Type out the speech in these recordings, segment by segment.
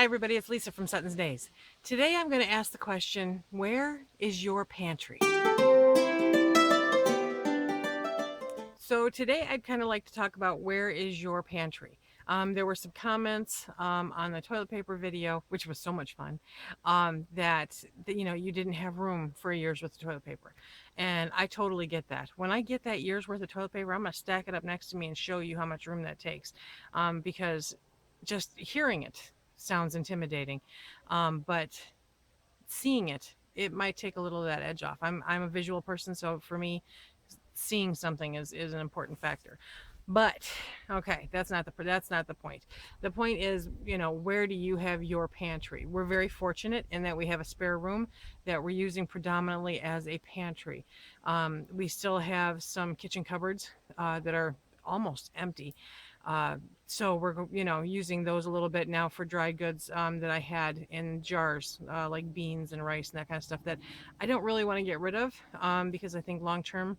everybody, it's Lisa from Sutton's Days. Today I'm going to ask the question, where is your pantry? So today I'd kind of like to talk about where is your pantry. There were some comments on the toilet paper video, which was so much fun, that you didn't have room for a year's worth of toilet paper. And I totally get that. When I get that year's worth of toilet paper, I'm going to stack it up next to me and show you how much room that takes, because just hearing it sounds intimidating, but seeing it might take a little of that edge off. I'm a visual person, so for me, seeing something is an important factor. But okay, that's not the point. The point is, where do you have your pantry? We're very fortunate in that we have a spare room that we're using predominantly as a pantry. We still have some kitchen cupboards that are almost empty. So we're using those a little bit now for dry goods that I had in jars, like beans and rice and that kind of stuff that I don't really want to get rid of, because I think long term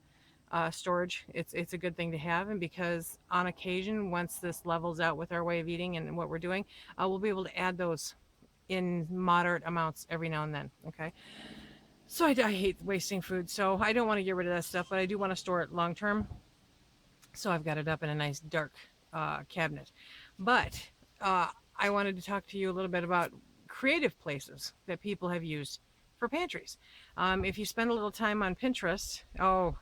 storage, it's a good thing to have. And because on occasion, once this levels out with our way of eating and what we're doing, we'll be able to add those in moderate amounts every now and then. Okay, so I hate wasting food, so I don't want to get rid of that stuff, but I do want to store it long term. So I've got it up in a nice dark cabinet. But I wanted to talk to you a little bit about creative places that people have used for pantries. If you spend a little time on Pinterest, oh,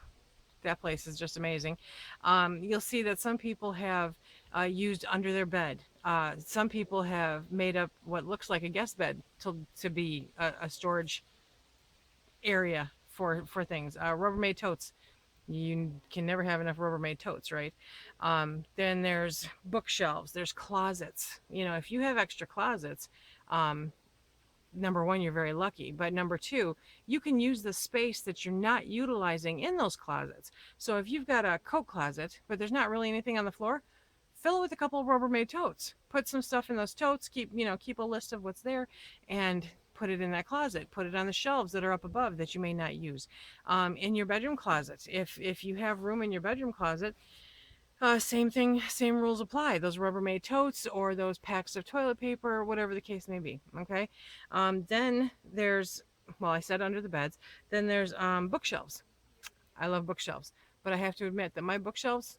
that place is just amazing. You'll see that some people have used under their bed. Some people have made up what looks like a guest bed to be a storage area for things. Rubbermaid totes. You can never have enough Rubbermaid totes, right? Then there's bookshelves, there's closets. If you have extra closets, number one, you're very lucky. But number two, you can use the space that you're not utilizing in those closets. So if you've got a coat closet, but there's not really anything on the floor, fill it with a couple of Rubbermaid totes. Put some stuff in those totes, keep a list of what's there, and put it in that closet. Put it on the shelves that are up above that you may not use. In your bedroom closet, if you have room in your bedroom closet, same thing, same rules apply. Those Rubbermaid totes or those packs of toilet paper, whatever the case may be. Okay. Then there's, well, I said under the beds. Then there's bookshelves. I love bookshelves, but I have to admit that my bookshelves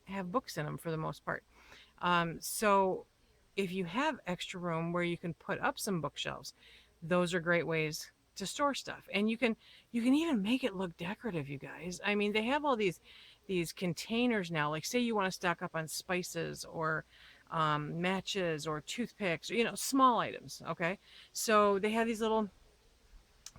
have books in them for the most part. So if you have extra room where you can put up some bookshelves, those are great ways to store stuff. And you can even make it look decorative, you guys. I mean, they have all these containers now. Like, say you want to stock up on spices or matches or toothpicks, or small items. Okay, so they have these little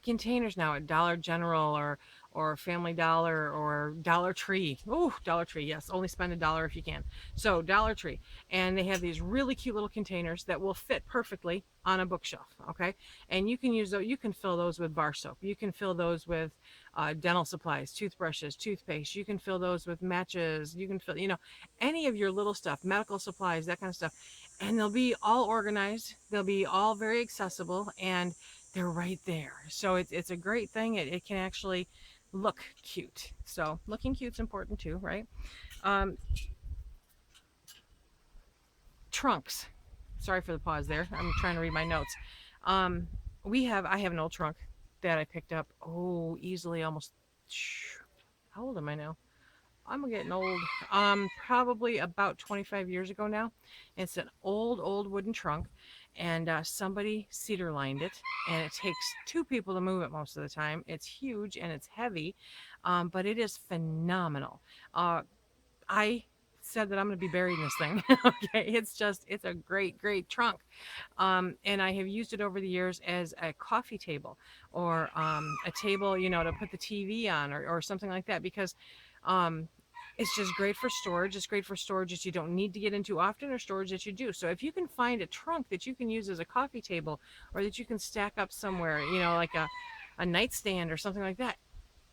containers now at Dollar General or Family Dollar or Dollar Tree. Oh, Dollar Tree, yes, only spend $1 if you can. So Dollar Tree, and they have these really cute little containers that will fit perfectly on a bookshelf. Okay, and you can use those. You can fill those with bar soap. You can fill those with dental supplies, toothbrushes, toothpaste. You can fill those with matches. You can fill, any of your little stuff, medical supplies, that kind of stuff, and they'll be all organized. They'll be all very accessible, and they're right there. So it's a great thing. It can actually look cute. So looking cute's important too, right? Trunks. Sorry for the pause there. I'm trying to read my notes. I have an old trunk that I picked up, easily almost, how old am I now? I'm getting old. Probably about 25 years ago now. It's an old wooden trunk, and somebody cedar lined it, and it takes two people to move it most of the time. It's huge and it's heavy, but it is phenomenal. I said that I'm going to be buried in this thing. Okay, it's a great trunk, and I have used it over the years as a coffee table or a table, to put the TV on or something like that, because it's just great for storage. It's great for storage that you don't need to get into often, or storage that you do. So if you can find a trunk that you can use as a coffee table, or that you can stack up somewhere, like a nightstand or something like that,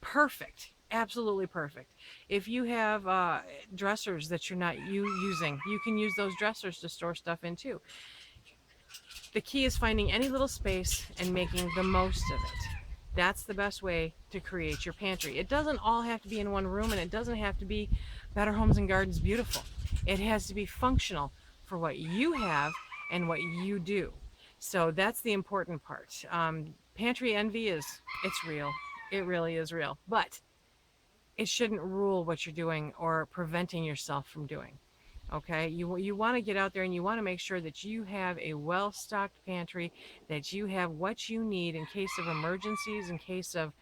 perfect. Absolutely perfect. If you have dressers that you're not using, you can use those dressers to store stuff in too. The key is finding any little space and making the most of it. That's the best way to create your pantry. It doesn't all have to be in one room, and it doesn't have to be Better Homes and Gardens beautiful. It has to be functional for what you have and what you do. So that's the important part. Pantry envy it's real. It really is real. But it shouldn't rule what you're doing or preventing yourself from doing. Okay, you want to get out there and you want to make sure that you have a well-stocked pantry, that you have what you need in case of emergencies, in case of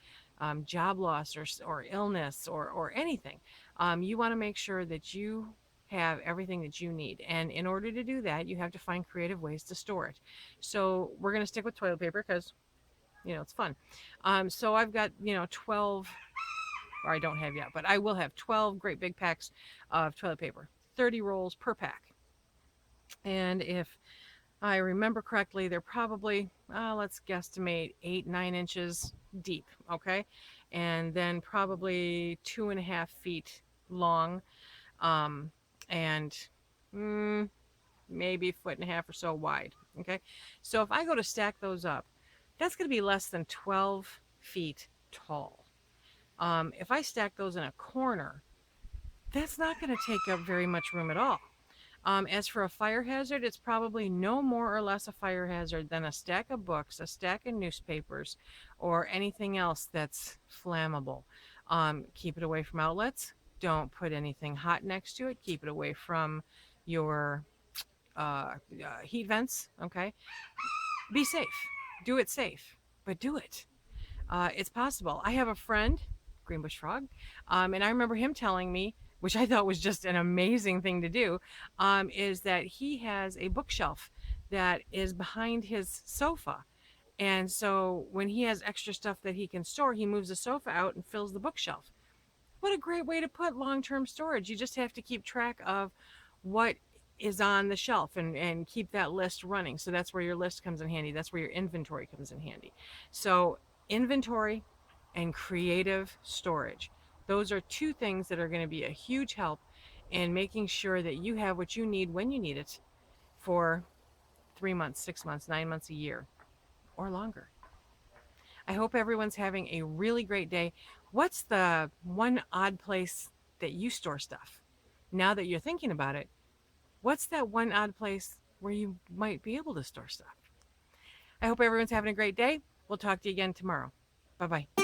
job loss or illness or anything. You want to make sure that you have everything that you need, and in order to do that, you have to find creative ways to store it. So we're going to stick with toilet paper because it's fun. So I've got 12, or I don't have yet, but I will have 12 great big packs of toilet paper, 30 rolls per pack. And if I remember correctly, they're probably, let's guesstimate 8, 9 inches deep, okay? And then probably 2.5 feet long, um, and maybe a foot and a half or so wide, okay? So if I go to stack those up, that's going to be less than 12 feet tall. If I stack those in a corner, that's not going to take up very much room at all. As for a fire hazard, it's probably no more or less a fire hazard than a stack of books, a stack of newspapers, or anything else that's flammable. Keep it away from outlets. Don't put anything hot next to it. Keep it away from your heat vents. Okay. Be safe. Do it safe, but do it. It's possible. I have a friend, Greenbush Frog, and I remember him telling me, which I thought was just an amazing thing to do, is that he has a bookshelf that is behind his sofa. And so when he has extra stuff that he can store, he moves the sofa out and fills the bookshelf. What a great way to put long-term storage. You just have to keep track of what is on the shelf and keep that list running. So that's where your list comes in handy. That's where your inventory comes in handy. So inventory and creative storage. Those are two things that are going to be a huge help in making sure that you have what you need when you need it for 3 months, 6 months, 9 months, a year, or longer. I hope everyone's having a really great day. What's the one odd place that you store stuff? Now that you're thinking about it, what's that one odd place where you might be able to store stuff? I hope everyone's having a great day. We'll talk to you again tomorrow. Bye bye.